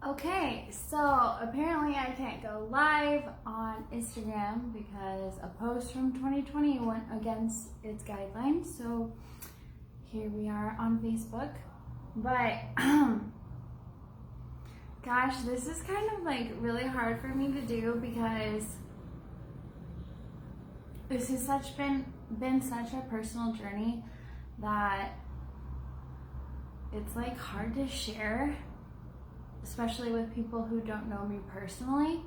Okay, so apparently I can't go live on Instagram because a post from 2020 went against its guidelines. So here we are on Facebook. But gosh, this is kind of like really hard for me to do because this has been such a personal journey that it's like hard to share, especially with people who don't know me personally.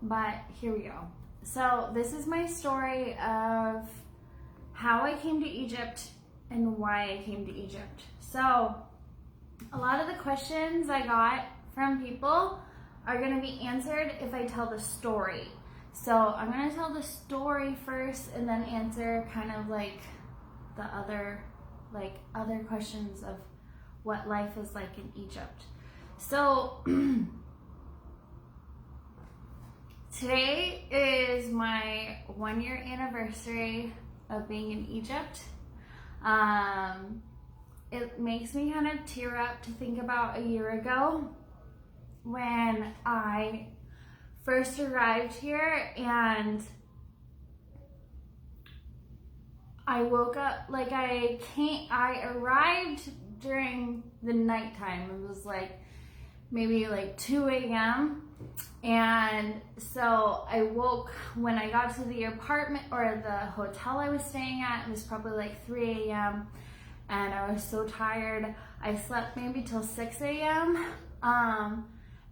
But here we go. So this is my story of how I came to Egypt and why I came to Egypt. So a lot of the questions I got from people are going to be answered if I tell the story. So I'm going to tell the story first and then answer kind of like the other questions of what life is like in Egypt. So today is my 1-year anniversary of being in Egypt. It makes me kind of tear up to think about a year ago when I first arrived here, and I woke up, I arrived during the nighttime. It was like maybe like 2 a.m. And so I woke when I got to the apartment or the hotel I was staying at. It was probably like 3 a.m. and I was so tired. I slept maybe till 6 a.m.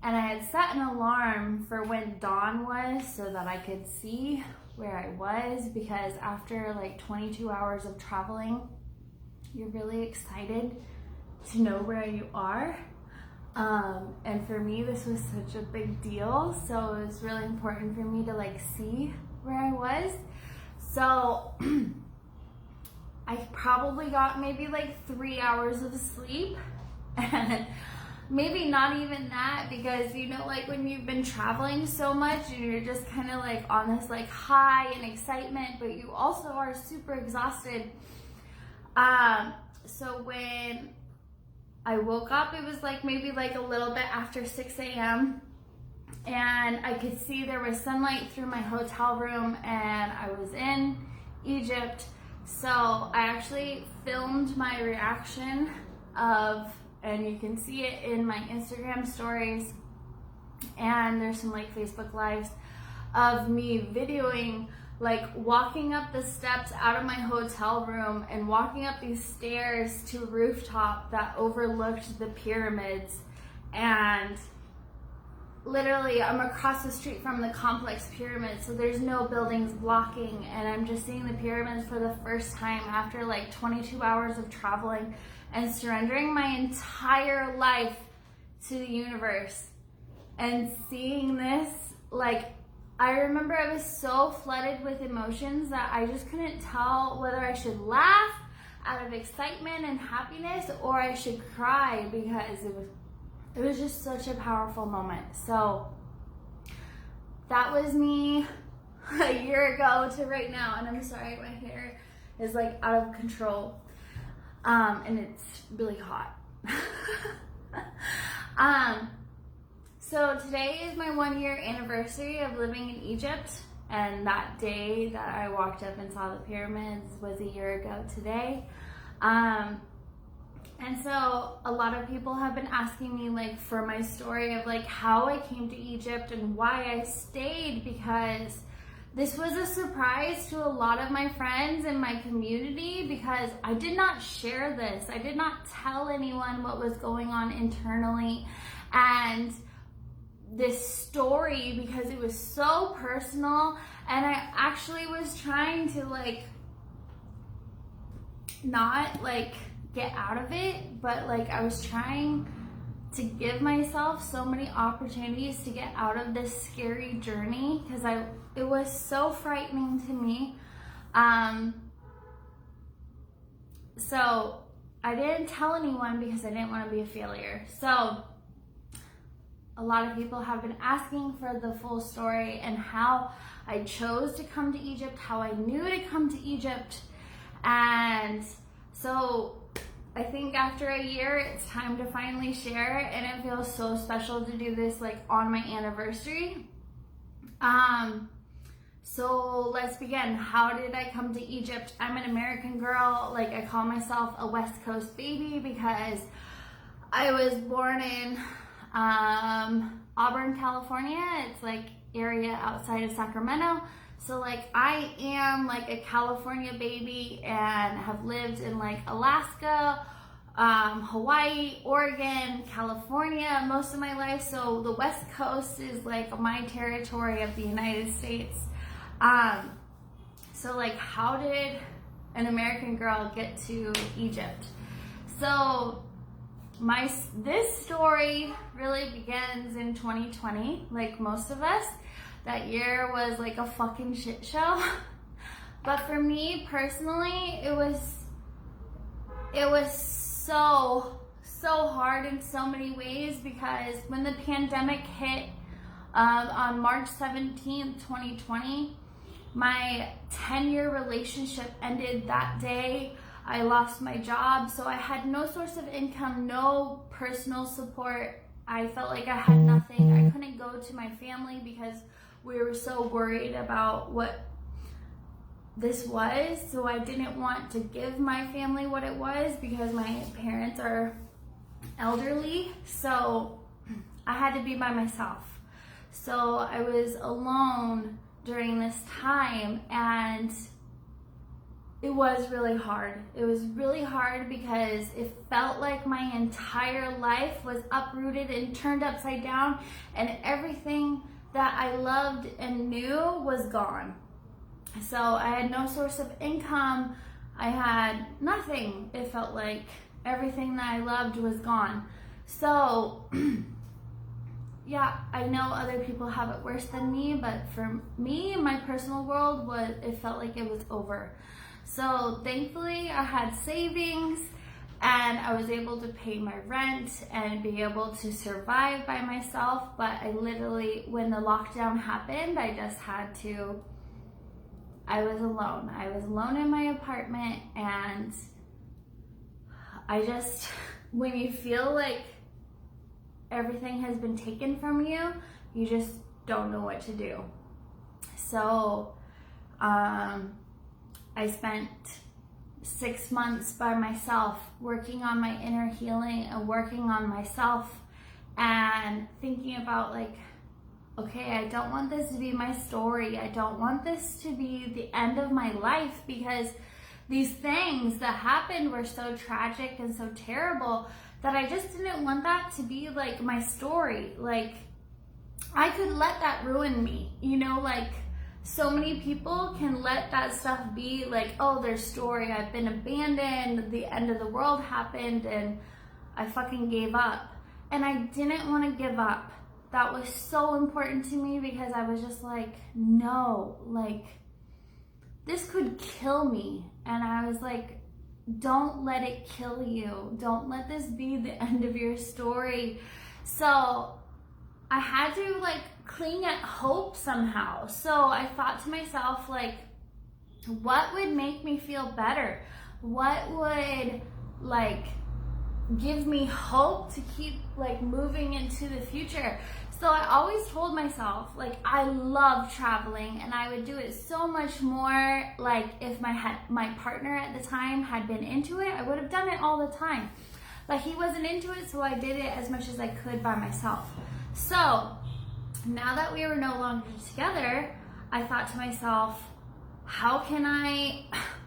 And I had set an alarm for when dawn was so that I could see where I was, because after like 22 hours of traveling, you're really excited to know where you are. And for me, this was such a big deal. So it was really important for me to like see where I was. So I probably got maybe like 3 hours of sleep, and maybe not even that, because you know, like when you've been traveling so much and you're just kind of like on this like high and excitement, but you also are super exhausted. So when I woke up, it was like maybe like a little bit after 6 a.m. and I could see there was sunlight through my hotel room, and I was in Egypt. So I actually filmed my reaction and you can see it in my Instagram stories, and there's some like Facebook lives of me videoing like walking up the steps out of my hotel room and walking up these stairs to a rooftop that overlooked the pyramids. And literally I'm across the street from the complex pyramid, so there's no buildings blocking, and I'm just seeing the pyramids for the first time after like 22 hours of traveling and surrendering my entire life to the universe. And seeing this, like, I remember I was so flooded with emotions that I just couldn't tell whether I should laugh out of excitement and happiness or I should cry, because it was just such a powerful moment. So that was me a year ago to right now. And I'm sorry, my hair is like out of control. And it's really hot. So today is my 1-year anniversary of living in Egypt, and that day that I walked up and saw the pyramids was a year ago today. And so a lot of people have been asking me like for my story of like how I came to Egypt and why I stayed, because this was a surprise to a lot of my friends in my community, because I did not share this. I did not tell anyone what was going on internally and this story, because it was so personal, and I actually was trying to like not like get out of it, but like I was trying to give myself so many opportunities to get out of this scary journey, because it was so frightening to me. So I didn't tell anyone because I didn't want to be a failure. So a lot of people have been asking for the full story and how I chose to come to Egypt, how I knew to come to Egypt. And so I think after a year, it's time to finally share, and it feels so special to do this like on my anniversary. So let's begin. How did I come to Egypt? I'm an American girl. Like, I call myself a West Coast baby because I was born in Auburn, California. It's like area outside of Sacramento. So like I am like a California baby and have lived in like Alaska, Hawaii, Oregon, California most of my life. So the West Coast is like my territory of the United States. So like, how did an American girl get to Egypt? So this story really begins in 2020, like most of us. That year was like a fucking shit show. But for me personally, it was so hard in so many ways, because when the pandemic hit on March 17th, 2020, my 10-year relationship ended that day. I lost my job, so I had no source of income, no personal support. I felt like I had nothing. I couldn't go to my family because we were so worried about what this was. So I didn't want to give my family what it was because my parents are elderly. So I had to be by myself. So I was alone during this time, and it was really hard. It was really hard because it felt like my entire life was uprooted and turned upside down, and everything that I loved and knew was gone. So I had no source of income. I had nothing. It felt like everything that I loved was gone. So yeah, I know other people have it worse than me, but for me, my personal world it felt like it was over. So thankfully I had savings, and I was able to pay my rent and be able to survive by myself. But I literally, when the lockdown happened, I was alone. I was alone in my apartment, and when you feel like everything has been taken from you, you just don't know what to do. So, I spent 6 months by myself working on my inner healing and working on myself and thinking about like, okay, I don't want this to be my story. I don't want this to be the end of my life, because these things that happened were so tragic and so terrible that I just didn't want that to be like my story. Like, I could let that ruin me, like so many people can let that stuff be like, oh, their story, I've been abandoned, the end of the world happened, and I fucking gave up. And I didn't want to give up. That was so important to me, because I was just like, no, like, this could kill me. And I was like, don't let it kill you. Don't let this be the end of your story. So I had to like cling at hope somehow. So I thought to myself, like, what would make me feel better? What would like give me hope to keep like moving into the future? So I always told myself, like, I love traveling, and I would do it so much more. Like, if my partner at the time had been into it, I would have done it all the time. But he wasn't into it, so I did it as much as I could by myself. So now that we were no longer together, I thought to myself, how can I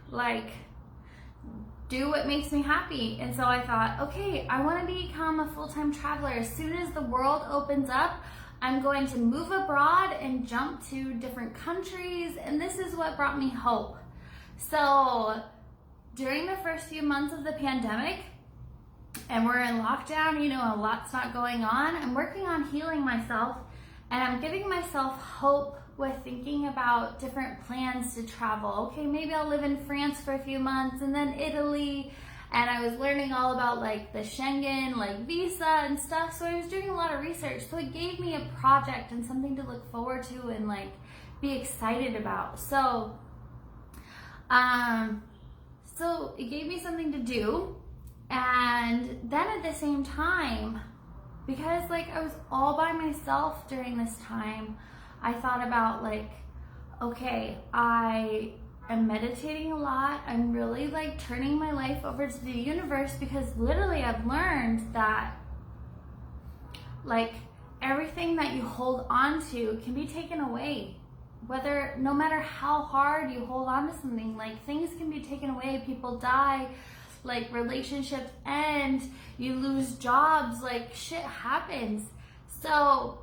like do what makes me happy? And so I thought, okay, I want to become a full-time traveler. As soon as the world opens up, I'm going to move abroad and jump to different countries. And this is what brought me hope. So during the first few months of the pandemic, and we're in lockdown, a lot's not going on, I'm working on healing myself, and I'm giving myself hope with thinking about different plans to travel. Okay, maybe I'll live in France for a few months, and then Italy. And I was learning all about like the Schengen, like visa and stuff. So I was doing a lot of research. So it gave me a project and something to look forward to and like be excited about. So it gave me something to do. And then at the same time, because like I was all by myself during this time, I thought about like, okay, I am meditating a lot. I'm really like turning my life over to the universe, because literally I've learned that like everything that you hold on to can be taken away. Whether, no matter how hard you hold on to something, like things can be taken away, people die, like relationships end, you lose jobs, like shit happens. So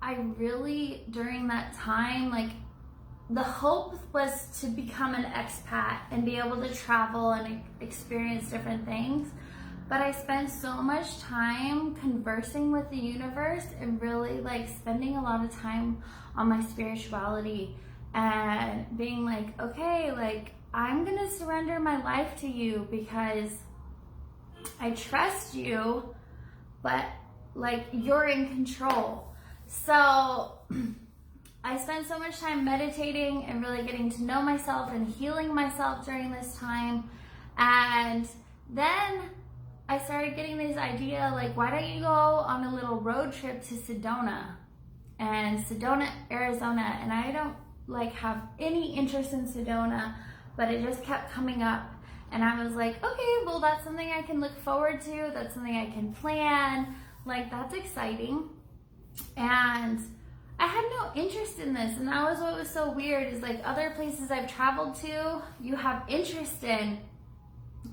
I really, during that time, like the hope was to become an expat and be able to travel and experience different things. But I spent so much time conversing with the universe and really like spending a lot of time on my spirituality and being like, okay, like I'm gonna surrender my life to you because I trust you, but like you're in control. So I spent so much time meditating and really getting to know myself and healing myself during this time. And then I started getting this idea, like, why don't you go on a little road trip to Sedona, Arizona. And I don't like have any interest in Sedona, but it just kept coming up. And I was like, okay, well, that's something I can look forward to. That's something I can plan. Like, that's exciting. And I had no interest in this. And that was what was so weird, is like other places I've traveled to, you have interest in.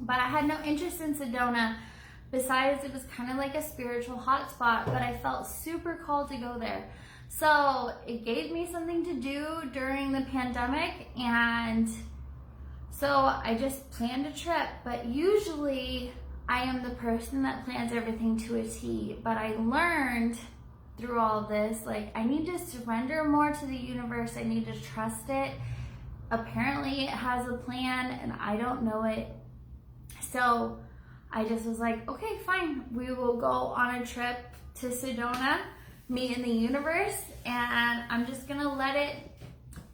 But I had no interest in Sedona. Besides, it was kind of like a spiritual hotspot, but I felt super called to go there. So it gave me something to do during the pandemic, and so I just planned a trip. But usually I am the person that plans everything to a T. But I learned through all of this, like, I need to surrender more to the universe. I need to trust it. Apparently it has a plan and I don't know it. So I just was like, okay, fine. We will go on a trip to Sedona, me and the universe, and I'm just gonna let it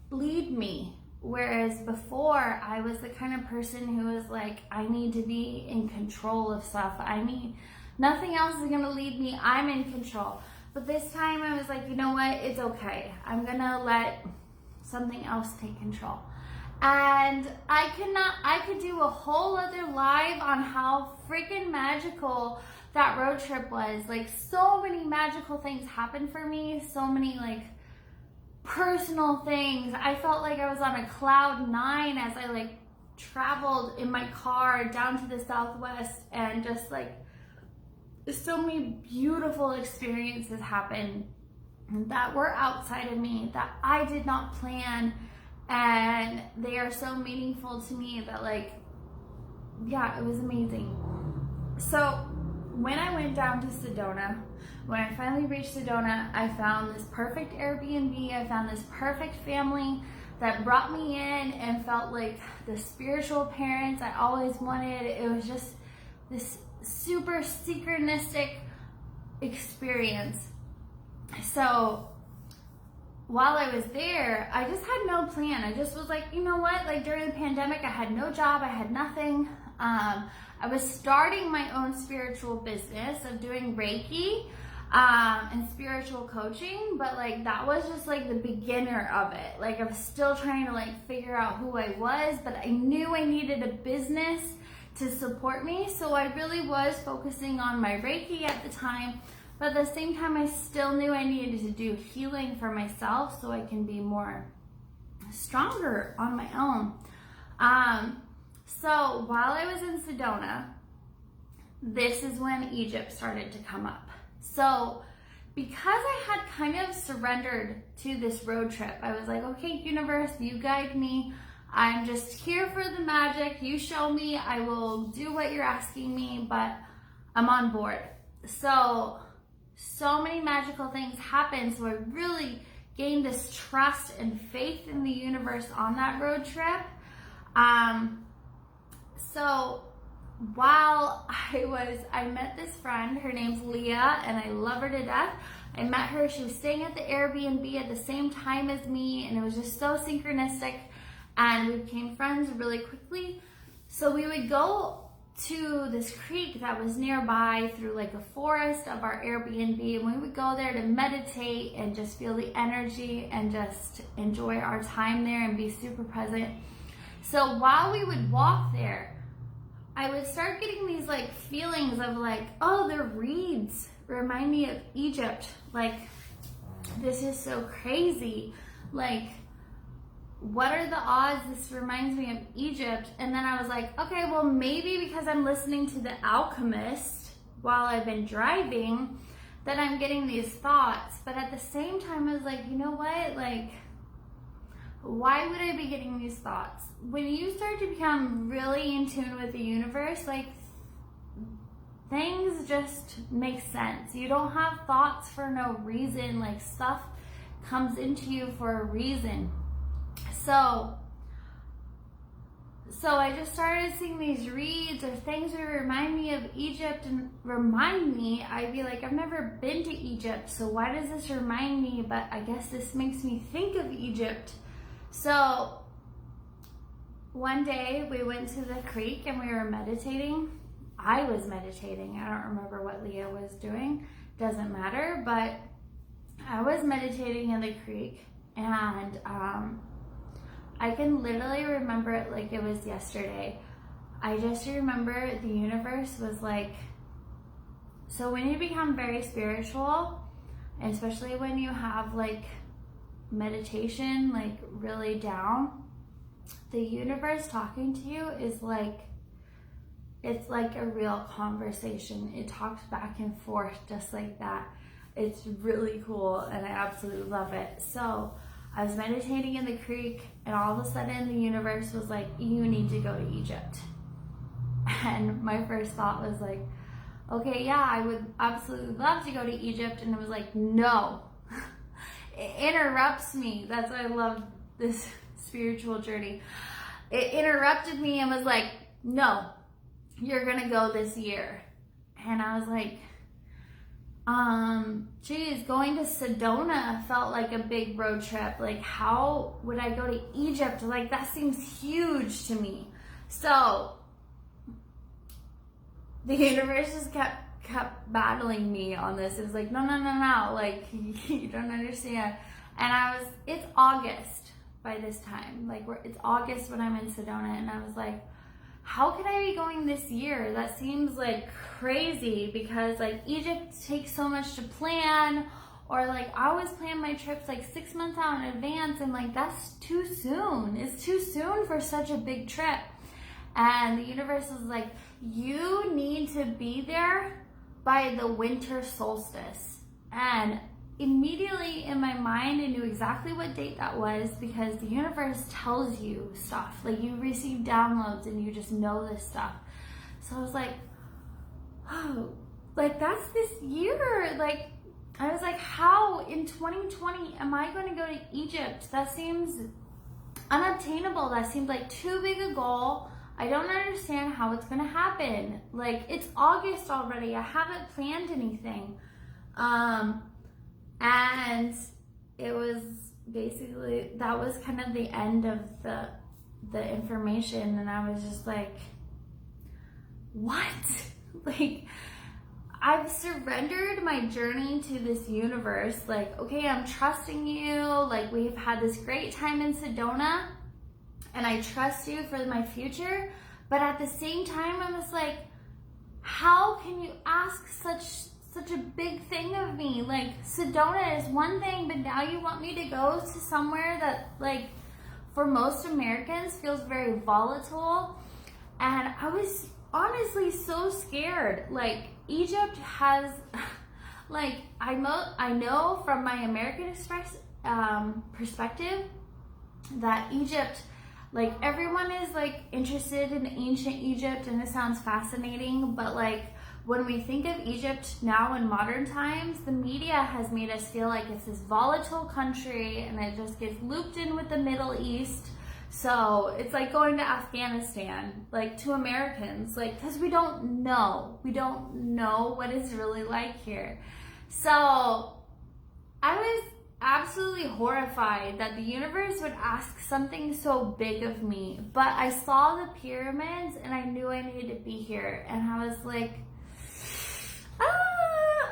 lead me. Whereas before, I was the kind of person who was like, I need to be in control of stuff. Nothing else is gonna lead me. I'm in control. But this time I was like, you know what? It's okay. I'm gonna let something else take control. And I could do a whole other live on how freaking magical that road trip was. Like, so many magical things happened for me. So many like personal things. I felt like I was on a cloud 9 as I like traveled in my car down to the Southwest, and just like so many beautiful experiences happened that were outside of me that I did not plan. And they are so meaningful to me that, like, yeah, it was amazing. So when I went down to Sedona, when I finally reached Sedona, I found this perfect Airbnb. I found this perfect family that brought me in and felt like the spiritual parents I always wanted. It was just this super synchronistic experience. So while I was there, I just had no plan. I just was like, you know what? Like, during the pandemic, I had no job. I had nothing. I was starting my own spiritual business of doing Reiki and spiritual coaching, but like that was just like the beginner of it. Like, I was still trying to like figure out who I was, but I knew I needed a business to support me. So I really was focusing on my Reiki at the time. But at the same time, I still knew I needed to do healing for myself so I can be more stronger on my own. So while I was in Sedona, this is when Egypt started to come up. So because I had kind of surrendered to this road trip, I was like, okay, universe, you guide me. I'm just here for the magic. You show me. I will do what you're asking me, but I'm on board. So many magical things happened. So I really gained this trust and faith in the universe on that road trip. So while I met this friend, her name's Leah, and I love her to death. I met her, she was staying at the Airbnb at the same time as me, and it was just so synchronistic, and we became friends really quickly. So we would go to this creek that was nearby through like a forest of our Airbnb, and we would go there to meditate and just feel the energy and just enjoy our time there and be super present. So while we would walk there, I would start getting these like feelings of like, oh, the reeds remind me of Egypt. Like, this is so crazy. Like, what are the odds this reminds me of Egypt? And then I was like, okay, well, maybe because I'm listening to The Alchemist while I've been driving, that I'm getting these thoughts. But at the same time, I was like, you know what? Like, why would I be getting these thoughts? When you start to become really in tune with the universe, like, things just make sense. You don't have thoughts for no reason. Like, stuff comes into you for a reason. So I just started seeing these reeds or things that remind me of Egypt and remind me. I'd be like, I've never been to Egypt, so why does this remind me? But I guess this makes me think of Egypt. So one day we went to the creek and we were meditating. I was meditating. I don't remember what Leah was doing. Doesn't matter, but I was meditating in the creek, and I can literally remember it like it was yesterday. I just remember the universe was like, so when you become very spiritual, and especially when you have like meditation like really down, the universe talking to you is like, it's like a real conversation. It talks back and forth just like that. It's really cool and I absolutely love it. So I was meditating in the creek, and all of a sudden the universe was like, you need to go to Egypt. And my first thought was like, okay, yeah, I would absolutely love to go to Egypt. And it was like, no. It interrupts me. That's why I love this spiritual journey. It interrupted me and was like, no, you're gonna go this year. And I was like, geez, going to Sedona felt like a big road trip. Like, how would I go to Egypt? Like, that seems huge to me. So the universe just kept battling me on this. It was like, no, like, you don't understand. And it's August by this time. Like, it's August when I'm in Sedona, and I was like, how could I be going this year? That seems like crazy, because like Egypt takes so much to plan, or like I always plan my trips like 6 months out in advance, and like that's too soon. It's too soon for such a big trip. And the universe is like, you need to be there by the winter solstice. And immediately in my mind, I knew exactly what date that was, because the universe tells you stuff. Like, you receive downloads and you just know this stuff. So I was like, oh, like, that's this year. Like, I was like, how in 2020 am I going to go to Egypt? That seems unobtainable. That seemed like too big a goal. I don't understand how it's going to happen. Like, it's August already. I haven't planned anything. And it was basically, that was kind of the end of the information. And I was just like, what? Like, I've surrendered my journey to this universe. Like, okay, I'm trusting you. Like, we've had this great time in Sedona, and I trust you for my future. But at the same time, I was like, how can you ask such a big thing of me? Like, Sedona is one thing, but now you want me to go to somewhere that, like, for most Americans feels very volatile. And I was honestly so scared. Like, Egypt has, like, I know from my American perspective that Egypt, like, everyone is like interested in ancient Egypt, and it sounds fascinating, but like, when we think of Egypt now in modern times, the media has made us feel like it's this volatile country, and it just gets looped in with the Middle East. So it's like going to Afghanistan, like, to Americans, like, because we don't know what it's really like here. So I absolutely horrified that the universe would ask something so big of me. But I saw the pyramids and I knew I needed to be here. And I was like,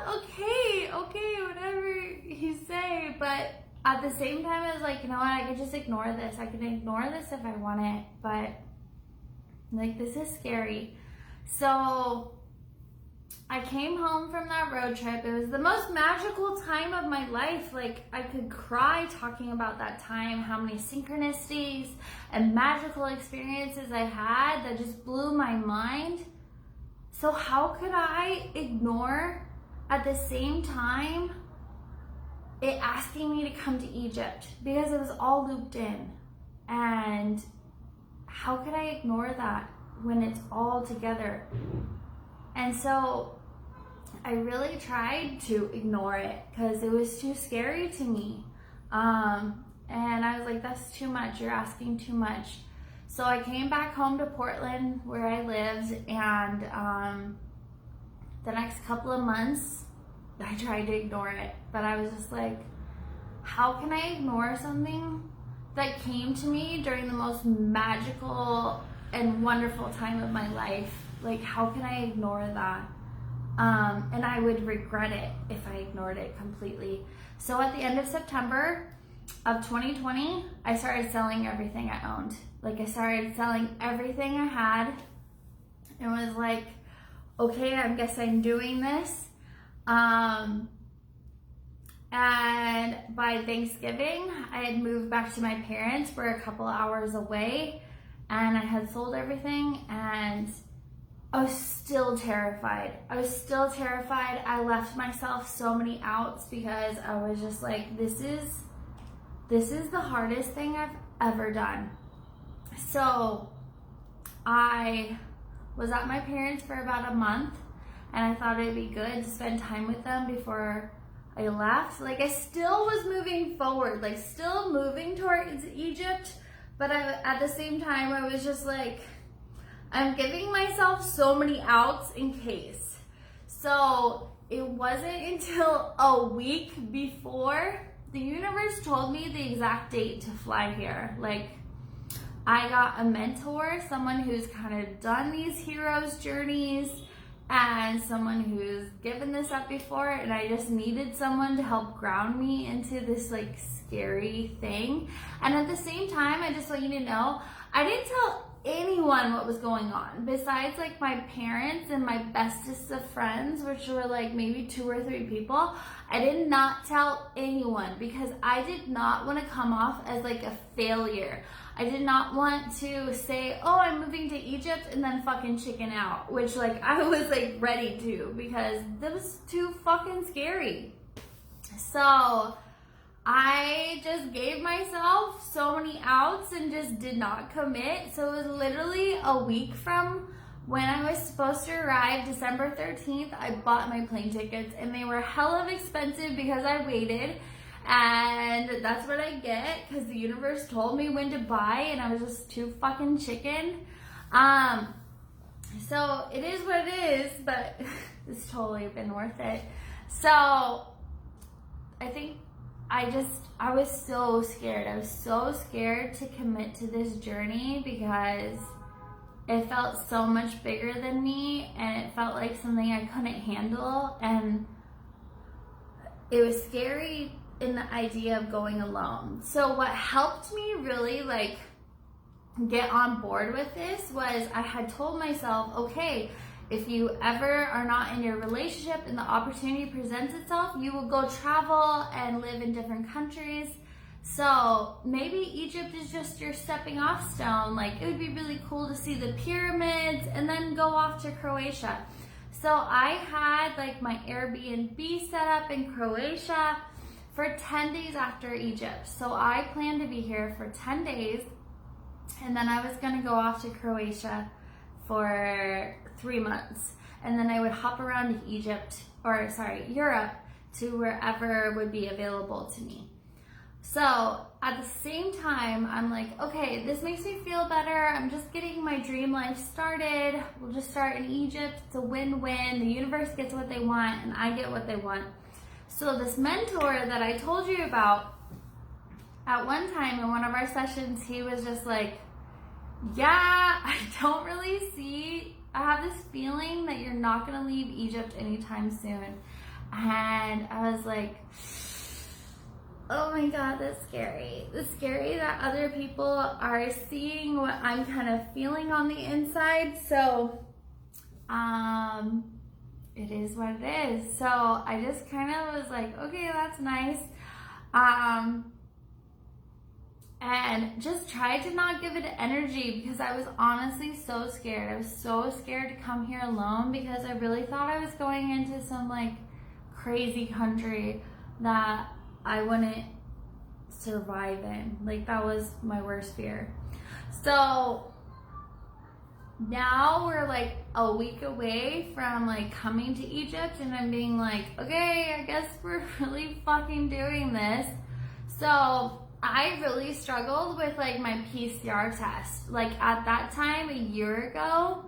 okay, whatever you say. But at the same time, I was like, you know what, I could just ignore this. I can ignore this if I want it. But like, this is scary. So I came home from that road trip. It was the most magical time of my life. Like, I could cry talking about that time, how many synchronicities and magical experiences I had that just blew my mind. So how could I ignore at the same time it asking me to come to Egypt? Because it was all looped in. And how could I ignore that when it's all together? And so I really tried to ignore it because it was too scary to me. And I was like, that's too much. You're asking too much. So I came back home to Portland where I lived, and the next couple of months, I tried to ignore it. But I was just like, how can I ignore something that came to me during the most magical and wonderful time of my life? Like, how can I ignore that? And I would regret it if I ignored it completely. So at the end of September of 2020, I started selling everything I owned. Like, I started selling everything I had and was like, okay, I guess I'm doing this. And by Thanksgiving, I had moved back to my parents. We're a couple hours away, and I had sold everything, and I was still terrified. I left myself so many outs because I was just like, this is the hardest thing I've ever done. So I was at my parents for about a month, and I thought it'd be good to spend time with them before I left. Like, I still was moving forward, like still moving towards Egypt, but at the same time, I was just like, I'm giving myself so many outs in case. So it wasn't until a week before the universe told me the exact date to fly here. Like, I got a mentor, someone who's kind of done these hero's journeys and someone who's given this up before, and I just needed someone to help ground me into this like scary thing. And at the same time, I just want you to know, I didn't tell anyone what was going on besides like my parents and my bestest of friends, which were like maybe 2 or 3 people. I did not tell anyone because I did not want to come off as like a failure. I did not want to say, oh, I'm moving to Egypt, and then fucking chicken out, which like I was like ready to, because that was too fucking scary. So I just gave myself so many outs and just did not commit. So it was literally a week from when I was supposed to arrive, December 13th, I bought my plane tickets, and they were hella expensive because I waited. And that's what I get because the universe told me when to buy, and I was just too fucking chicken. So it is what it is, but it's totally been worth it. So I think I was so scared. I was so scared to commit to this journey because it felt so much bigger than me, and it felt like something I couldn't handle, and it was scary in the idea of going alone. So what helped me really like get on board with this was I had told myself, okay, if you ever are not in your relationship and the opportunity presents itself, you will go travel and live in different countries. So maybe Egypt is just your stepping off stone. Like, it would be really cool to see the pyramids and then go off to Croatia. So I had like my Airbnb set up in Croatia for 10 days after Egypt. So I planned to be here for 10 days, and then I was gonna go off to Croatia for 3 months. And then I would hop around to Europe to wherever would be available to me. So at the same time, I'm like, okay, this makes me feel better. I'm just getting my dream life started. We'll just start in Egypt. It's a win-win. The universe gets what they want and I get what they want. So this mentor that I told you about, at one time in one of our sessions, he was just like, yeah, I don't really see, I have this feeling that you're not going to leave Egypt anytime soon. And I was like, oh my God, that's scary. It's scary that other people are seeing what I'm kind of feeling on the inside. So, it is what it is. So I just kind of was like, okay, that's nice. And just tried to not give it energy because I was honestly so scared. I was so scared to come here alone because I really thought I was going into some like crazy country that I wouldn't survive in. Like, that was my worst fear. So now we're like a week away from like coming to Egypt, and I'm being like, okay, I guess we're really fucking doing this. So I really struggled with like my PCR test. Like at that time, a year ago,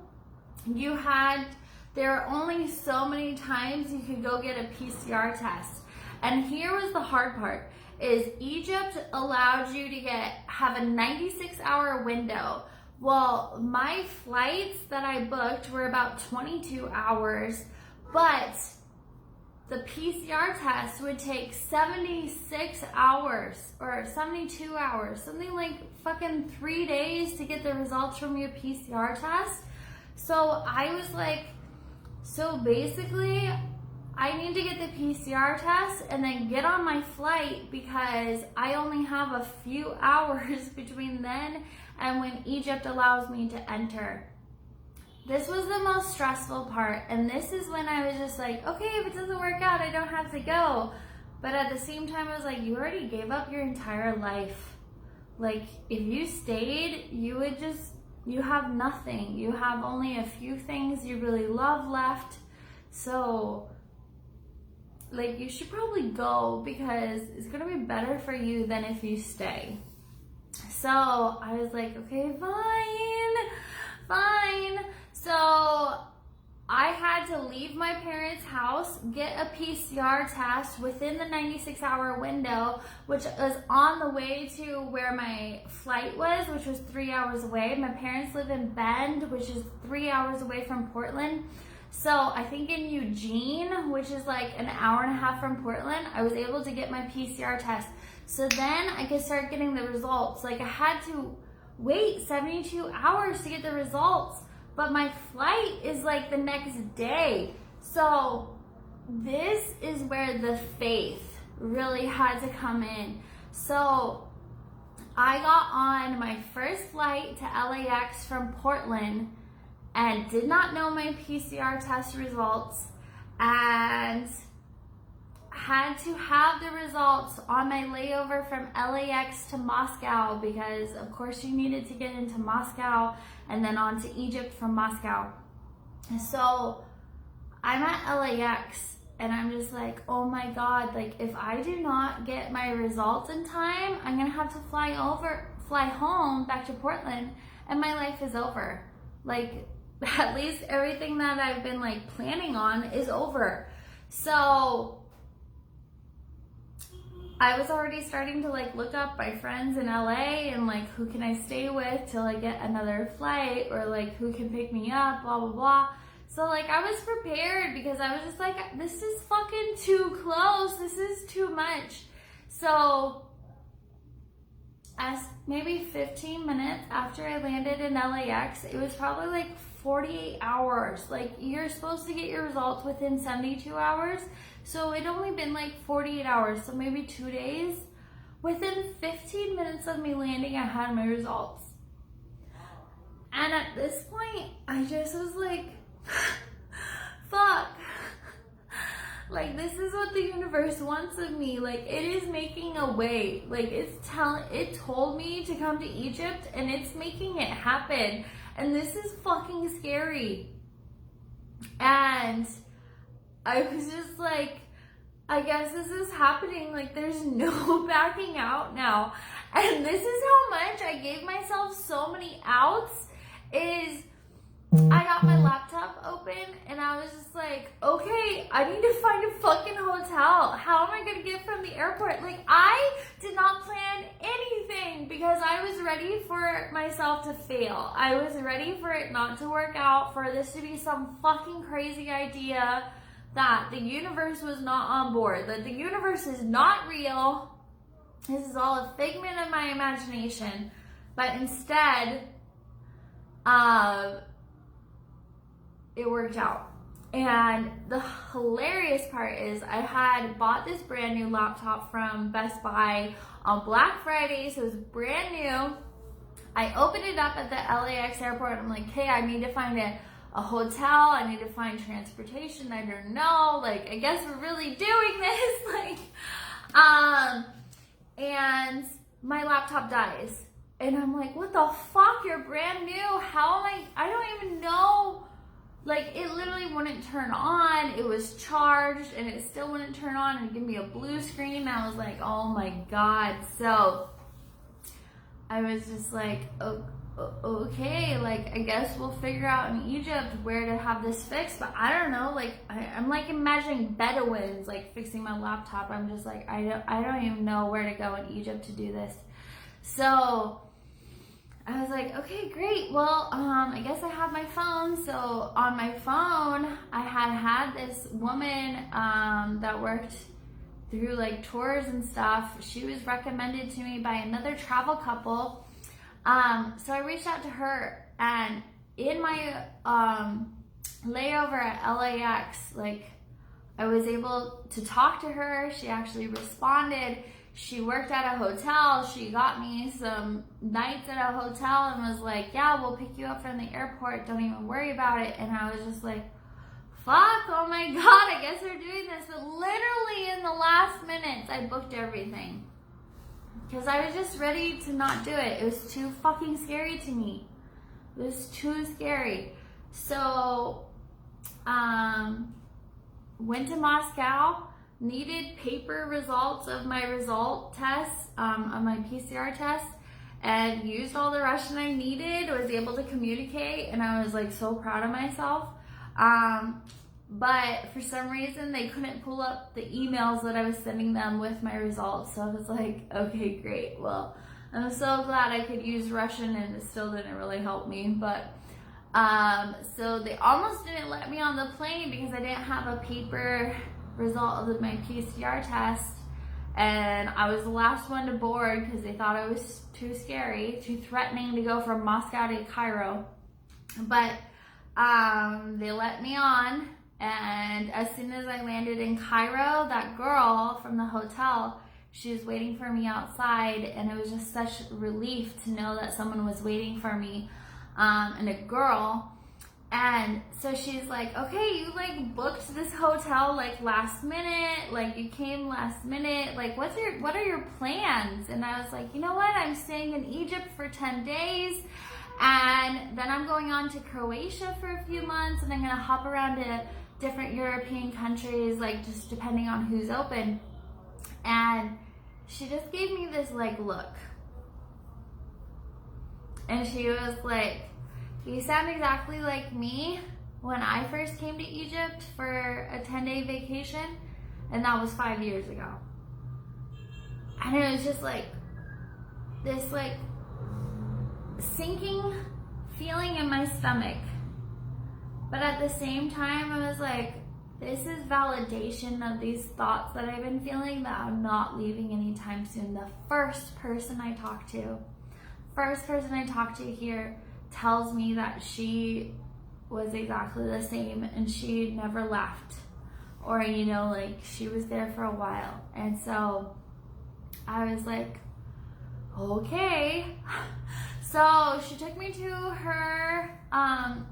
there are only so many times you could go get a PCR test. And here was the hard part, is Egypt allowed you to have a 96-hour window. Well, my flights that I booked were about 22 hours, but the PCR test would take 76 hours or 72 hours, something like fucking 3 days to get the results from your PCR test. So I was like, so basically I need to get the PCR test and then get on my flight because I only have a few hours between then and when Egypt allows me to enter. This was the most stressful part, and this is when I was just like, okay, if it doesn't work out, I don't have to go. But at the same time, I was like, you already gave up your entire life. Like, if you stayed, you have nothing. You have only a few things you really love left. So, like, you should probably go because it's gonna be better for you than if you stay. So I was like, okay, fine. So I had to leave my parents' house, get a PCR test within the 96-hour window, which was on the way to where my flight was, which was 3 hours away. My parents live in Bend, which is 3 hours away from Portland. So I think in Eugene, which is like an hour and a half from Portland, I was able to get my PCR test. So then I could start getting the results. Like, I had to wait 72 hours to get the results, but my flight is like the next day. So this is where the faith really had to come in. So I got on my first flight to LAX from Portland and did not know my PCR test results, and had to have the results on my layover from LAX to Moscow because of course you needed to get into Moscow and then on to Egypt from Moscow. So I'm at LAX and I'm just like, oh my God, like if I do not get my results in time, I'm gonna have to fly home back to Portland and my life is over. Like, at least everything that I've been like planning on is over. So I was already starting to like look up my friends in LA and like who can I stay with till I get another flight, or like who can pick me up, blah, blah, blah. So like I was prepared because I was just like, this is fucking too close. This is too much. So as maybe 15 minutes after I landed in LAX, it was probably like 48 hours. Like, you're supposed to get your results within 72 hours. So it only been like 48 hours, so maybe 2 days. Within 15 minutes of me landing, I had my results. And at this point, I just was like, fuck. Like, this is what the universe wants of me. Like, it is making a way. Like, it told me to come to Egypt, and it's making it happen. And this is fucking scary. And I was just like, I guess this is happening. Like, there's no backing out now. And this is how much I gave myself so many outs, is I got my laptop open and I was just like, okay, I need to find a fucking hotel. How am I gonna get from the airport? Like, I did not plan anything because I was ready for myself to fail. I was ready for it not to work out, for this to be some fucking crazy idea that the universe was not on board, that the universe is not real. This is all a figment of my imagination. But instead, it worked out. And the hilarious part is I had bought this brand new laptop from Best Buy on Black Friday, so it was brand new. I opened it up at the LAX airport. I'm like, hey, I need to find a hotel. I need to find transportation. I don't know. Like, I guess we're really doing this. Like, and my laptop dies. And I'm like, what the fuck? You're brand new. How am I don't even know. Like, it literally wouldn't turn on. It was charged and it still wouldn't turn on and give me a blue screen. I was like, oh my God. So I was just like, okay, like, I guess we'll figure out in Egypt where to have this fixed. But I don't know, like, I'm like imagining Bedouins, like, fixing my laptop. I'm just like, I don't even know where to go in Egypt to do this. So I was like, okay, great. Well, I guess I have my phone. So on my phone, I had this woman that worked through like tours and stuff. She was recommended to me by another travel couple. So I reached out to her, and in my layover at LAX, like, I was able to talk to her. She actually responded. She worked at a hotel. She got me some nights at a hotel and was like, yeah, we'll pick you up from the airport. Don't even worry about it. And I was just like, fuck, oh my God, I guess they're doing this. But literally in the last minutes, I booked everything. Because I was just ready to not do it. It was too fucking scary to me. It was too scary. So, went to Moscow. Needed paper results of my result tests, on my PCR test, and used all the Russian I needed, was able to communicate, and I was like so proud of myself. But for some reason they couldn't pull up the emails that I was sending them with my results. So I was like, okay, great. Well, I'm so glad I could use Russian, and it still didn't really help me. But so they almost didn't let me on the plane because I didn't have a paper result of my PCR test, and I was the last one to board because they thought it was too scary, too threatening to go from Moscow to Cairo. But they let me on, and as soon as I landed in Cairo, that girl from the hotel, she was waiting for me outside, and it was just such relief to know that someone was waiting for me, and a girl. And so she's like, okay, you like booked this hotel like last minute, like you came last minute, like what are your plans? And I was like, you know what, I'm staying in Egypt for 10 days, and then I'm going on to Croatia for a few months, and I'm gonna hop around to different European countries, like just depending on who's open. And she just gave me this like look, and she was like, you sound exactly like me when I first came to Egypt for a 10-day vacation, and that was 5 years ago. And it was just like this like sinking feeling in my stomach. But at the same time, I was like, this is validation of these thoughts that I've been feeling, that I'm not leaving anytime soon. The first person I talk to here tells me that she was exactly the same and she never left, or you know, like she was there for a while. And so I was like, okay. So she took me to her,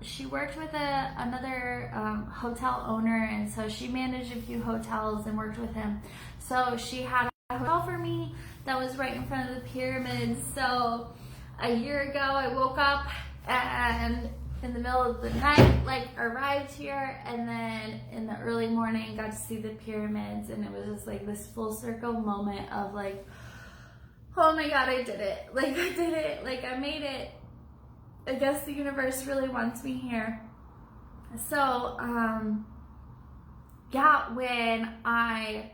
she worked with another hotel owner, and so she managed a few hotels and worked with him. So she had a hotel for me that was right in front of the pyramids. So a year ago I woke up and in the middle of the night, like, arrived here, and then in the early morning got to see the pyramids, and it was just like this full circle moment of like, oh my God, I did it. Like, I did it. Like, I made it. I guess the universe really wants me here. So, yeah, when I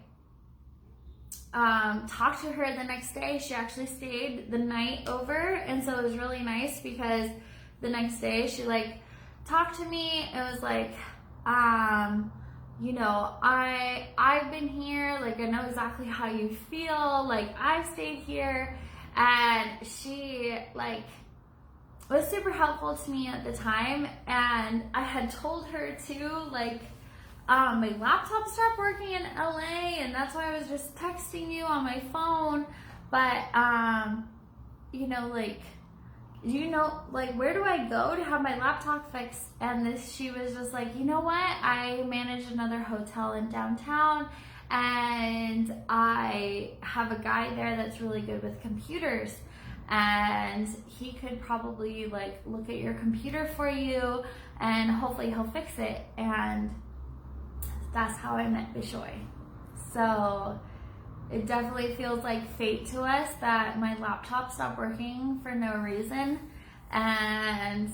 talked to her the next day, she actually stayed the night over, and so it was really nice because the next day she like talked to me and was like, you know, I've been here, like I know exactly how you feel, like I've stayed here, and she like was super helpful to me at the time. And I had told her too, like my laptop stopped working in LA, and that's why I was just texting you on my phone. But you know, like, you know, like, where do I go to have my laptop fixed? And she was just like, you know what? I manage another hotel in downtown, and I have a guy there that's really good with computers, and he could probably like look at your computer for you, and hopefully he'll fix it. And that's how I met Bishoy. So it definitely feels like fate to us that my laptop stopped working for no reason, and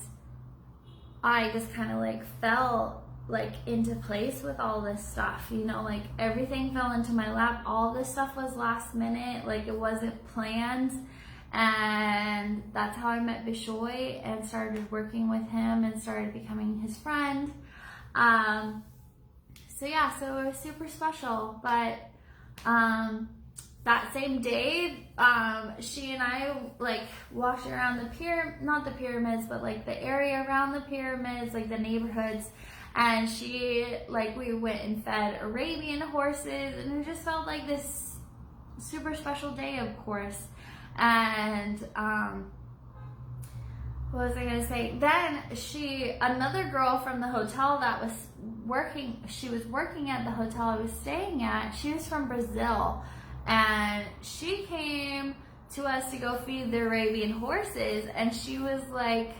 I just kind of like fell like into place with all this stuff, you know, like everything fell into my lap. All this stuff was last minute, like it wasn't planned. And that's how I met Bishoy and started working with him and started becoming his friend. So yeah, so it was super special. But that same day, she and I like walked around the not the pyramids, but like the area around the pyramids, like the neighborhoods. And we went and fed Arabian horses, and it just felt like this super special day, of course. And what was I gonna say? Then another girl from the hotel that was working, she was working at the hotel I was staying at. She was from Brazil, and she came to us to go feed the Arabian horses, and she was like,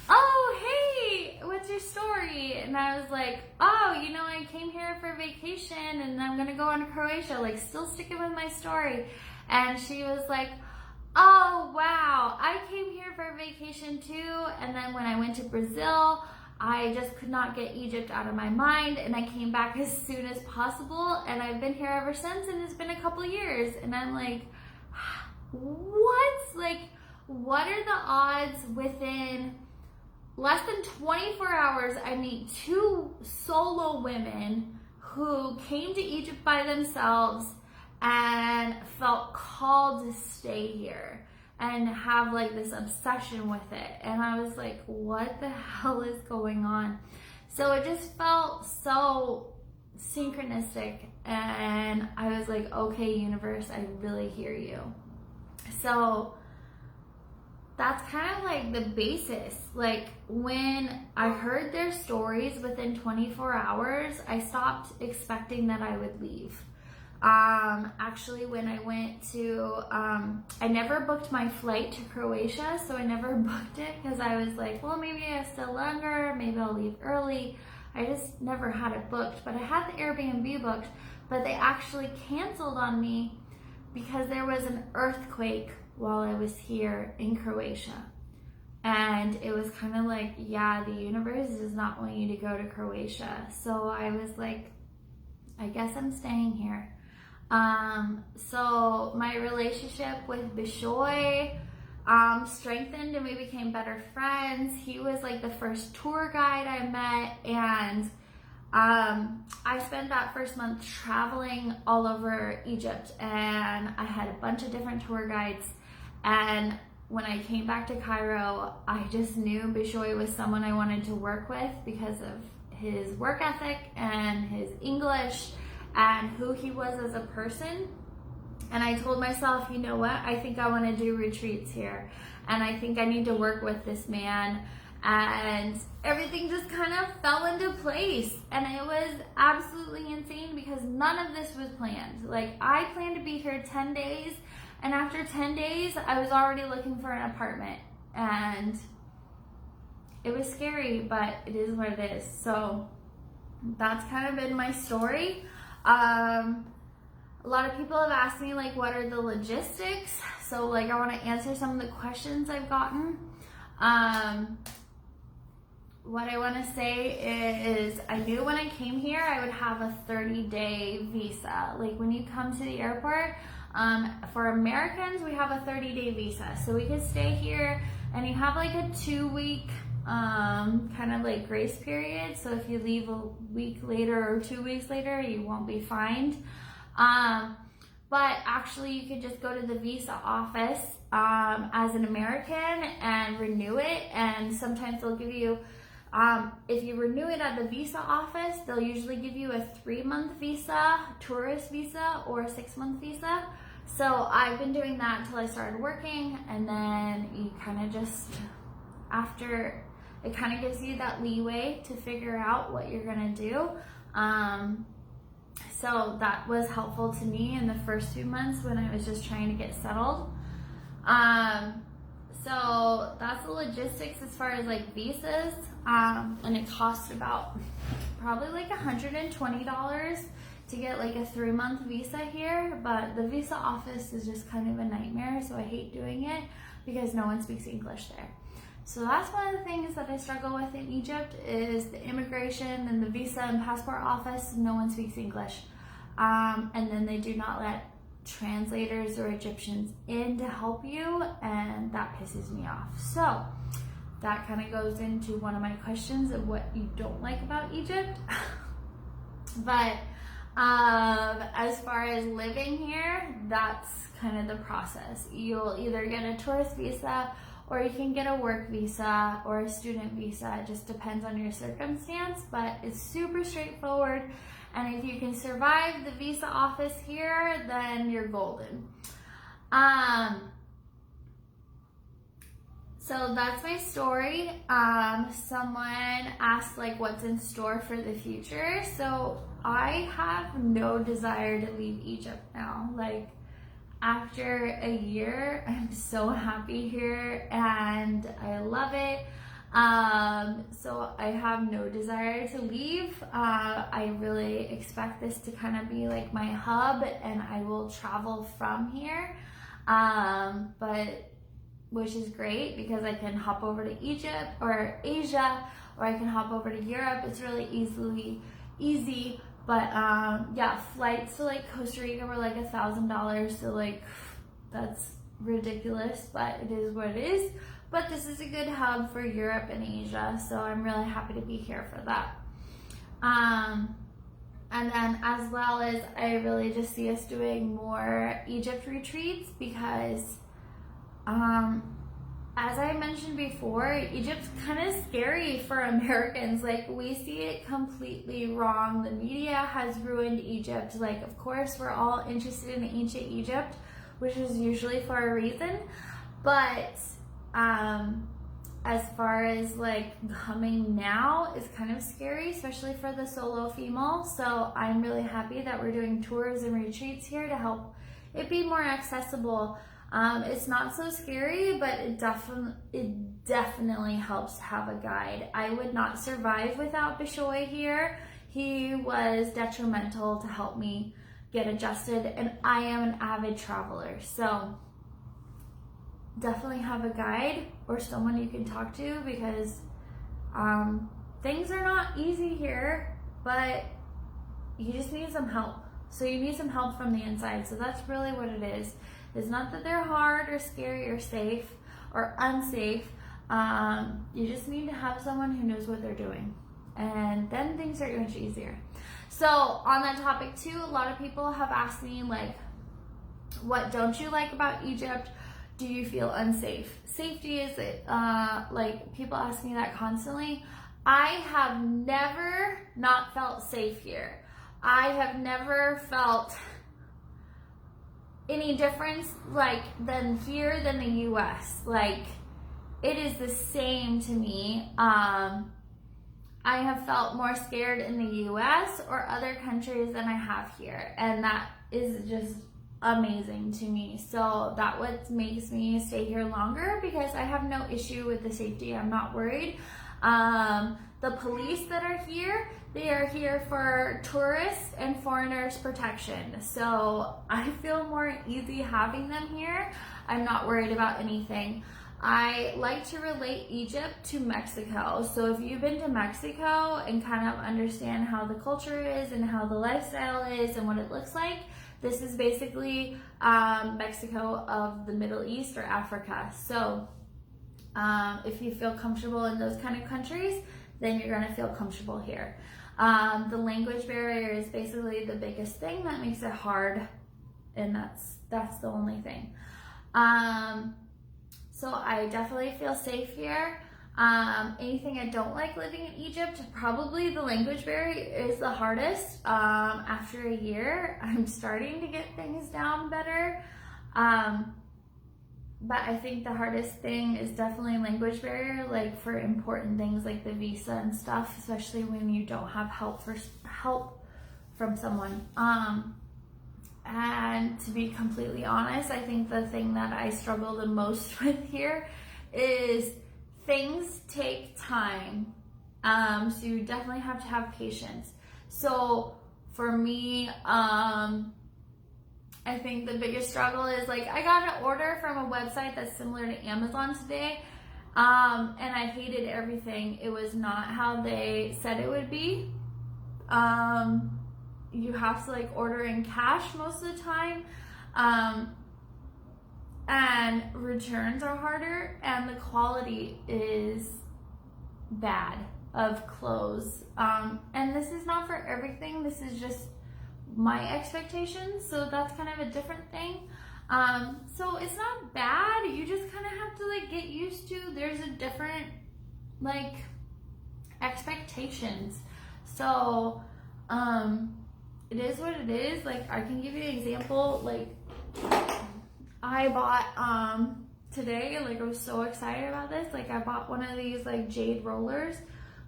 oh, hey, what's your story? And I was like, oh, you know, I came here for vacation and I'm gonna go on to Croatia, like still sticking with my story. And she was like, oh, wow, I came here for vacation too. And then when I went to Brazil, I just could not get Egypt out of my mind, and I came back as soon as possible, and I've been here ever since, and it's been a couple years. And I'm like, what? Like, what are the odds within less than 24 hours I meet two solo women who came to Egypt by themselves and felt called to stay here and have like this obsession with it. And I was like, what the hell is going on? So it just felt so synchronistic, and I was like, okay, universe, I really hear you. So that's kind of like the basis. Like when I heard their stories within 24 hours, I stopped expecting that I would leave. Actually, when I went to, I never booked my flight to Croatia, so I never booked it because I was like, well, maybe I'll stay longer, maybe I'll leave early. I just never had it booked, but I had the Airbnb booked, but they actually canceled on me because there was an earthquake while I was here in Croatia. And it was kind of like, yeah, the universe does not want you to go to Croatia. So I was like, I guess I'm staying here. So my relationship with Bishoy strengthened, and we became better friends. He was like the first tour guide I met, and I spent that first month traveling all over Egypt, and I had a bunch of different tour guides. And when I came back to Cairo, I just knew Bishoy was someone I wanted to work with because of his work ethic and his English and who he was as a person. And I told myself, you know what, I think I want to do retreats here, and I think I need to work with this man. And everything just kind of fell into place, and it was absolutely insane because none of this was planned. Like, I planned to be here 10 days, and after 10 days I was already looking for an apartment, and it was scary, but it is what it is. So that's kind of been my story. A lot of people have asked me, like, what are the logistics? So, like, I want to answer some of the questions I've gotten. What I want to say is I knew when I came here I would have a 30-day visa. Like when you come to the airport, for Americans, we have a 30-day visa. So we could stay here and you have like a 2-week kind of like grace period. So if you leave a week later or 2 weeks later, you won't be fined. But actually you could just go to the visa office as an American and renew it. And sometimes they'll give you, if you renew it at the visa office, they'll usually give you a 3-month visa, tourist visa, or a 6-month visa. So I've been doing that until I started working, and then you kind of just, after, it kind of gives you that leeway to figure out what you're gonna do. So that was helpful to me in the first few months when I was just trying to get settled. So that's the logistics as far as like visas, and it costs about probably like $120 to get like a 3-month visa here, but the visa office is just kind of a nightmare, so I hate doing it because no one speaks English there. So that's one of the things that I struggle with in Egypt is the immigration and the visa and passport office. No one speaks English, and then they do not let translators or Egyptians in to help you, and that pisses me off. So that kind of goes into one of my questions of what you don't like about Egypt. But as far as living here, that's kind of the process. You'll either get a tourist visa or you can get a work visa or a student visa. It just depends on your circumstance, but it's super straightforward. And if you can survive the visa office here, then you're golden. So that's my story. Someone asked like what's in store for the future. So I have no desire to leave Egypt now. Like after a year, I'm so happy here and I love it. So I have no desire to leave. I really expect this to kind of be like my hub, and I will travel from here. Which is great because I can hop over to Egypt or Asia, or I can hop over to Europe. It's really easy. But yeah, flights to like Costa Rica were like $1,000. So like that's ridiculous, but it is what it is. But this is a good hub for Europe and Asia, so I'm really happy to be here for that. And then as well as I really just see us doing more Egypt retreats because as I mentioned before, Egypt's kind of scary for Americans. Like we see it completely wrong. The media has ruined Egypt. Like of course we're all interested in ancient Egypt, which is usually for a reason, but as far as like coming now is kind of scary, especially for the solo female. So I'm really happy that we're doing tours and retreats here to help it be more accessible. It's not so scary, but it definitely helps to have a guide. I would not survive without Bishoy here. He was detrimental to help me get adjusted, and I am an avid traveler. So definitely have a guide or someone you can talk to because things are not easy here, but you just need some help. So you need some help from the inside. So that's really what it is. It's not that they're hard or scary or safe or unsafe. You just need to have someone who knows what they're doing, and then things are much easier. So on that topic too, a lot of people have asked me like, what don't you like about Egypt? Do you feel unsafe? Safety is it? Like people ask me that constantly. I have never not felt safe here. I have never felt any difference like than here than the US. Like it is the same to me. I have felt more scared in the US or other countries than I have here, and that is just amazing to me. So that what makes me stay here longer, because I have no issue with the safety. I'm not worried. The police that are here, they are here for tourists and foreigners protection. So I feel more easy having them here. I'm not worried about anything. I like to relate Egypt to Mexico. So if you've been to Mexico and kind of understand how the culture is and how the lifestyle is and what it looks like, this is basically Mexico of the Middle East or Africa. So if you feel comfortable in those kind of countries, then you're gonna feel comfortable here. The language barrier is basically the biggest thing that makes it hard, and that's the only thing. So I definitely feel safe here. Anything I don't like living in Egypt, probably the language barrier is the hardest. After a year, I'm starting to get things down better. But I think the hardest thing is definitely language barrier, like for important things like the visa and stuff, especially when you don't have help from someone. And to be completely honest, I think the thing that I struggle the most with here is things take time. So you definitely have to have patience. So for me, I think the biggest struggle is like I got an order from a website that's similar to Amazon today, and I hated everything. It was not how they said it would be. You have to like order in cash most of the time, and returns are harder, and the quality is bad of clothes. And this is not for everything. This is just my expectations, so that's kind of a different thing. So it's not bad, you just kind of have to like get used to there's a different like expectations. So it is what it is. Like I can give you an example. Like I bought today, like I was so excited about this, like I bought one of these like jade rollers.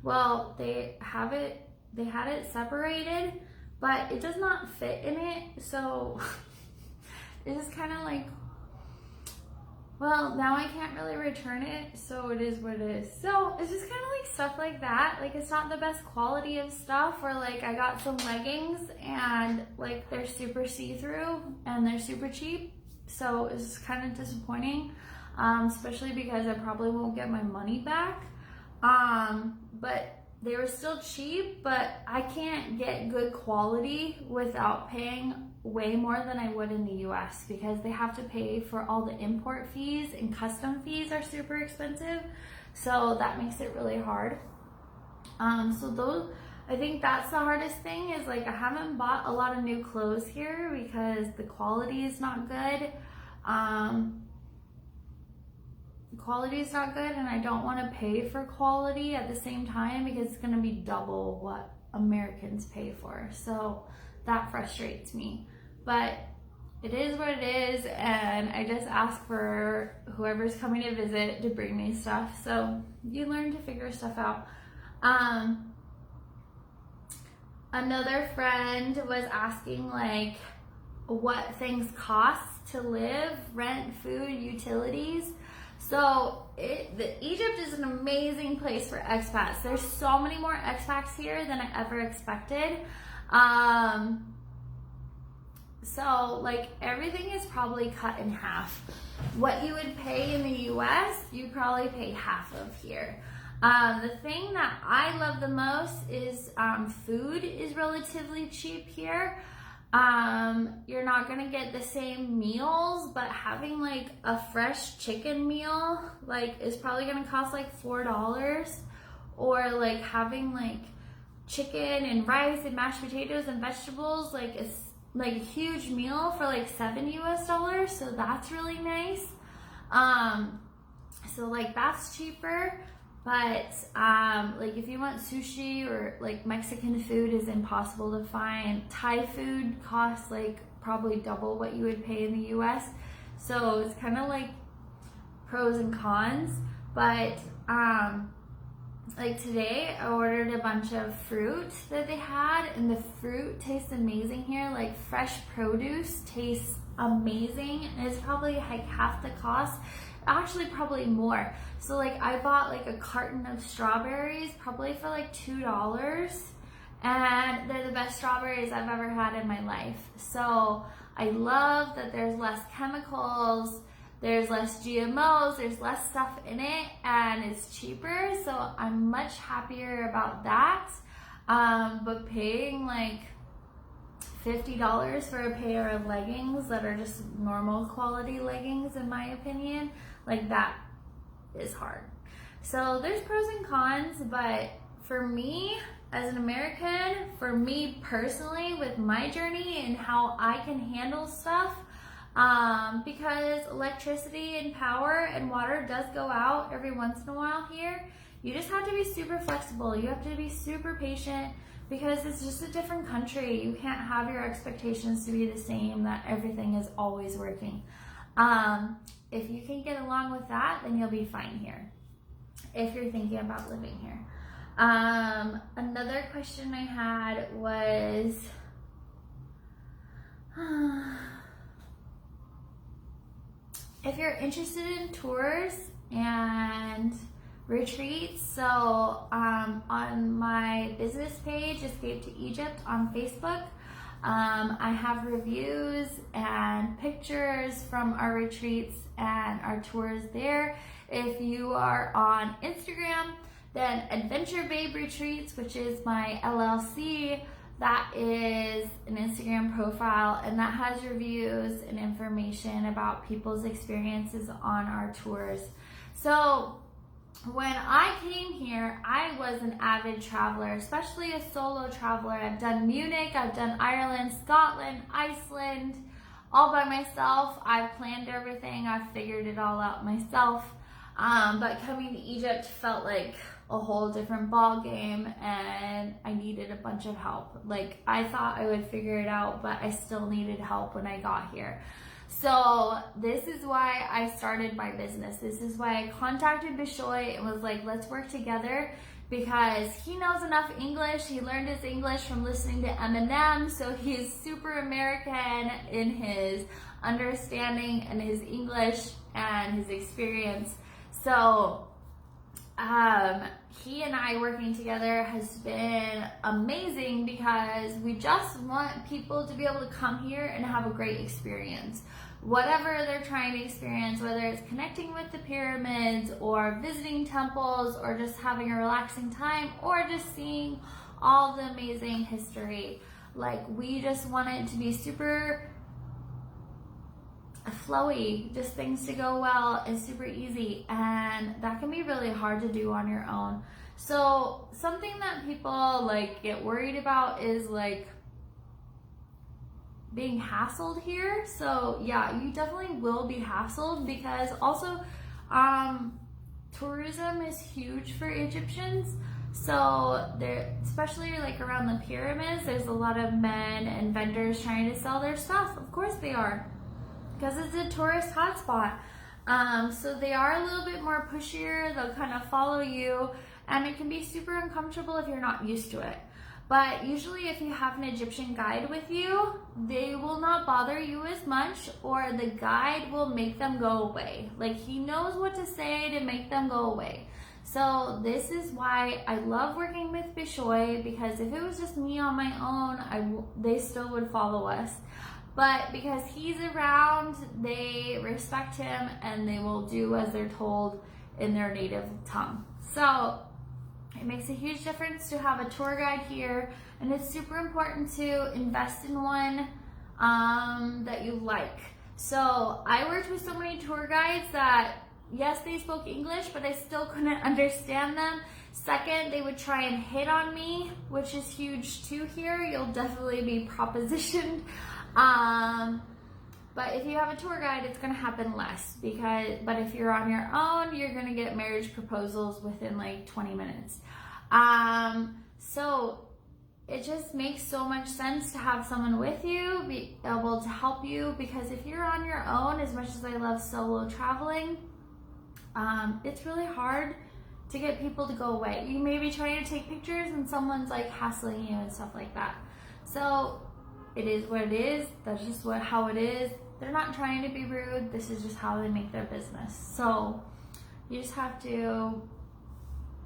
Well, they had it separated, but it does not fit in it, so it's just kind of like, well, now I can't really return it, so it is what it is. So it's just kind of like stuff like that. Like it's not the best quality of stuff, or like I got some leggings and like they're super see-through and they're super cheap, so it's just kind of disappointing, especially because I probably won't get my money back. But they were still cheap, but I can't get good quality without paying way more than I would in the US, because they have to pay for all the import fees, and custom fees are super expensive. So that makes it really hard. I think that's the hardest thing, is like I haven't bought a lot of new clothes here because the quality is not good. Quality is not good, and I don't want to pay for quality at the same time because it's going to be double what Americans pay for. So that frustrates me, but it is what it is, and I just ask for whoever's coming to visit to bring me stuff, so you learn to figure stuff out. Another friend was asking like what things cost to live, rent, food, utilities. So Egypt is an amazing place for expats. There's so many more expats here than I ever expected. So like everything is probably cut in half. What you would pay in the US, you probably pay half of here. The thing that I love the most is food is relatively cheap here. You're not gonna get the same meals, but having like a fresh chicken meal like is probably gonna cost like $4, or like having like chicken and rice and mashed potatoes and vegetables, like it's like a huge meal for like $7 US, so that's really nice. So like that's cheaper. But like if you want sushi or like Mexican food is impossible to find. Thai food costs like probably double what you would pay in the US. So it's kind of like pros and cons. But like today I ordered a bunch of fruit that they had, and the fruit tastes amazing here. Like fresh produce tastes amazing, and it's probably like half the cost. Actually probably more. So like I bought like a carton of strawberries probably for like $2, and they're the best strawberries I've ever had in my life. So I love that there's less chemicals. There's less GMOs, there's less stuff in it, and it's cheaper, so I'm much happier about that. But paying like $50 for a pair of leggings that are just normal quality leggings, in my opinion, like that is hard. So there's pros and cons, but for me as an American, for me personally with my journey and how I can handle stuff, because electricity and power and water does go out every once in a while here, you just have to be super flexible. You have to be super patient, because it's just a different country. You can't have your expectations to be the same, that everything is always working. If you can get along with that, then you'll be fine here, if you're thinking about living here. Another question I had was, if you're interested in tours and retreats, so on my business page, Escape to Egypt on Facebook, I have reviews and pictures from our retreats and our tours there. If you are on Instagram, then Adventure Babe Retreats, which is my LLC, that is an Instagram profile, and that has reviews and information about people's experiences on our tours. So when I came here, I was an avid traveler, especially a solo traveler. I've done Munich, I've done Ireland, Scotland, Iceland, all by myself. I've planned everything, I've figured it all out myself. But coming to Egypt felt like a whole different ball game, and I needed a bunch of help. Like, I thought I would figure it out, but I still needed help when I got here. So this is why I started my business. This is why I contacted Bishoy and was like, let's work together, because he knows enough English. He learned his English from listening to Eminem, so he's super American in his understanding and his English and his experience. So he and I working together has been amazing, because we just want people to be able to come here and have a great experience. Whatever they're trying to experience, whether it's connecting with the pyramids or visiting temples or just having a relaxing time or just seeing all the amazing history. Like, we just want it to be super flowy, just things to go well and super easy, and that can be really hard to do on your own. So something that people like get worried about is like being hassled here. So yeah, you definitely will be hassled, because also tourism is huge for Egyptians. So there, especially like around the pyramids, there's a lot of men and vendors trying to sell their stuff. Of course they are, because it's a tourist hotspot. So they are a little bit more pushier. They'll kind of follow you, and it can be super uncomfortable if you're not used to it. But usually if you have an Egyptian guide with you, they will not bother you as much, or the guide will make them go away. Like, he knows what to say to make them go away. So this is why I love working with Bishoy, because if it was just me on my own, they still would follow us. But because he's around, they respect him and they will do as they're told in their native tongue. So it makes a huge difference to have a tour guide here, and it's super important to invest in one that you like. So I worked with so many tour guides that, yes, they spoke English, but I still couldn't understand them. Second, they would try and hit on me, which is huge too here. You'll definitely be propositioned. But if you have a tour guide, it's gonna happen less, but if you're on your own, you're gonna get marriage proposals within like 20 minutes. So it just makes so much sense to have someone with you, be able to help you, because if you're on your own, as much as I love solo traveling, it's really hard to get people to go away. You may be trying to take pictures and someone's like hassling you and stuff like that. So it is what it is. That's just how it is. They're not trying to be rude. This is just how they make their business. So you just have to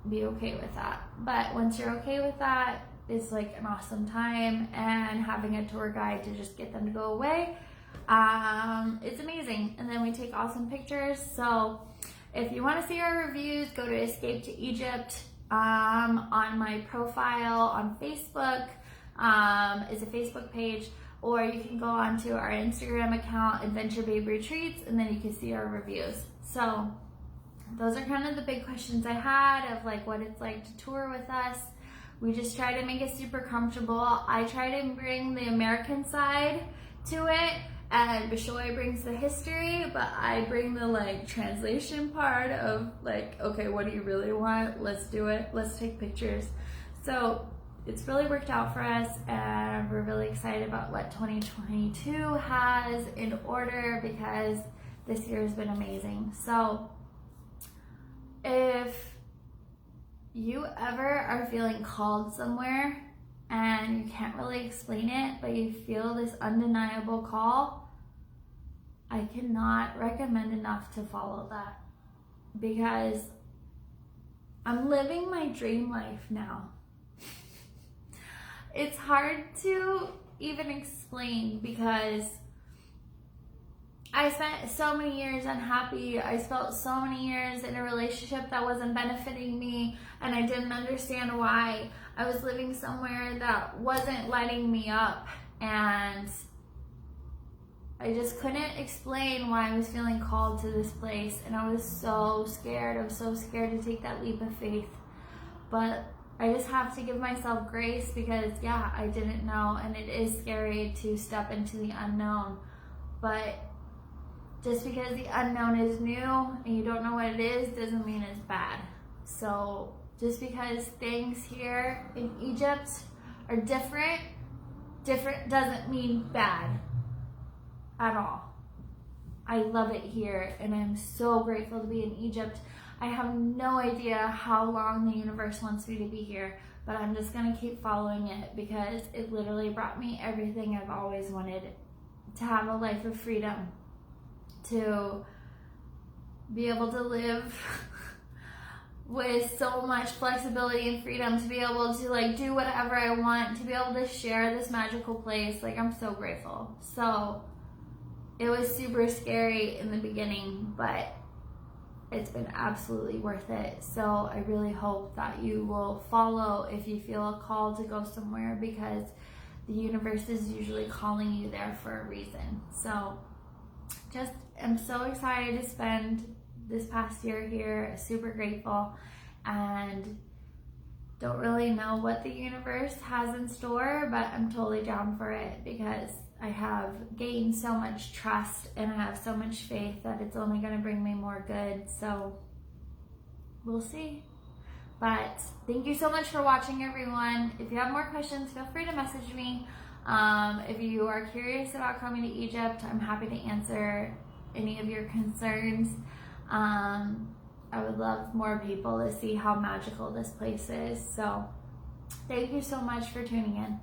be okay with that. But once you're okay with that, it's like an awesome time, and having a tour guide to just get them to go away It's amazing. And then we take awesome pictures. So if you want to see our reviews, go to Escape to Egypt on my profile on Facebook. Is a Facebook page, or you can go onto our Instagram account, Adventure Babe Retreats, and then you can see our reviews. So those are kind of the big questions I had of like what it's like to tour with us. We just try to make it super comfortable. I try to bring the American side to it, and Bishoy brings the history, but I bring the like translation part of like, okay, what do you really want? Let's do it. Let's take pictures. So it's really worked out for us, and we're really excited about what 2022 has in order, because this year has been amazing. So if you ever are feeling called somewhere and you can't really explain it, but you feel this undeniable call, I cannot recommend enough to follow that, because I'm living my dream life now. It's hard to even explain, because I spent so many years unhappy. I spent so many years in a relationship that wasn't benefiting me, and I didn't understand why. I was living somewhere that wasn't lighting me up, and I just couldn't explain why I was feeling called to this place, and I was so scared. I was so scared to take that leap of faith. But I just have to give myself grace, because yeah, I didn't know, and it is scary to step into the unknown. But just because the unknown is new and you don't know what it is doesn't mean it's bad. So just because things here in Egypt are different doesn't mean bad at all. I love it here, and I'm so grateful to be in Egypt. I have no idea how long the universe wants me to be here, but I'm just gonna keep following it, because it literally brought me everything I've always wanted: to have a life of freedom, to be able to live with so much flexibility and freedom, to be able to like do whatever I want, to be able to share this magical place. Like, I'm so grateful. So it was super scary in the beginning, but it's been absolutely worth it. So I really hope that you will follow if you feel a call to go somewhere, because the universe is usually calling you there for a reason. So just am so excited to spend this past year here, super grateful, and don't really know what the universe has in store, but I'm totally down for it, because I have gained so much trust and I have so much faith that it's only going to bring me more good. So we'll see. But thank you so much for watching, everyone. If you have more questions, feel free to message me. If you are curious about coming to Egypt, I'm happy to answer any of your concerns. I would love more people to see how magical this place is. So thank you so much for tuning in.